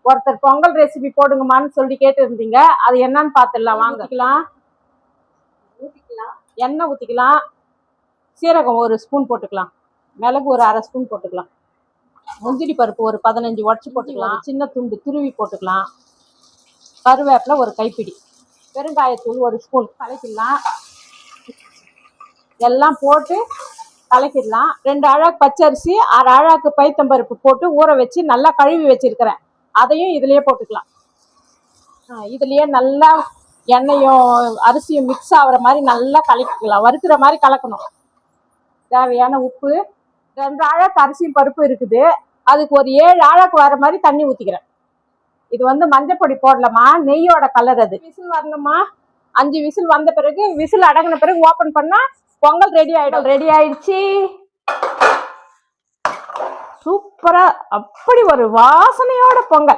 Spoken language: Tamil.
ஒருத்தர் பொங்கல் ரெசிபி போடுங்கம்மான்னு சொல்லி கேட்டு இருந்தீங்க. அது என்னன்னு பார்த்துடலாம் வாங்கிக்கலாம். எண்ணெய் ஊற்றிக்கலாம். சீரகம் ஒரு ஸ்பூன் போட்டுக்கலாம். மிளகு ஒரு அரை ஸ்பூன் போட்டுக்கலாம். முந்திரி பருப்பு ஒரு 15 உடச்சி போட்டுக்கலாம். சின்ன துண்டு துருவி போட்டுக்கலாம். கருவேப்பிலை ஒரு கைப்பிடி, பெருங்காயத்தூள் ஒரு ஸ்பூன் கலக்கிடலாம். எல்லாம் போட்டு கலக்கிடலாம். 2 அழகு பச்சரிசி, 1/2 அழகு பைத்தம்பருப்பு போட்டு ஊற வச்சு நல்லா கழுவி வச்சிருக்கிறேன். அதையும் இதுலயே போட்டுக்கலாம். இதுலயே நல்லா எண்ணெயும் அரிசியும் மிக்ஸ் ஆகிற மாதிரி நல்லா கலக்கிக்கலாம். வறுக்கிற மாதிரி கலக்கணும். தேவையான உப்பு, 2 அழகு அரிசியும் பருப்பு இருக்குது, அதுக்கு ஒரு 7 அழகு வர மாதிரி தண்ணி ஊற்றிக்கிறேன். இது வந்து மஞ்சள் பொடி போடலாமா, நெய்யோட கலர். அது விசில் வரணுமா. 5 விசில் வந்த பிறகு, விசில் அடங்கின பிறகு ஓப்பன் பண்ணா பொங்கல் ரெடி ஆயிடும். ரெடி ஆயிடுச்சு. சூப்பரா அப்படி ஒரு வாசனையோட பொங்கல்.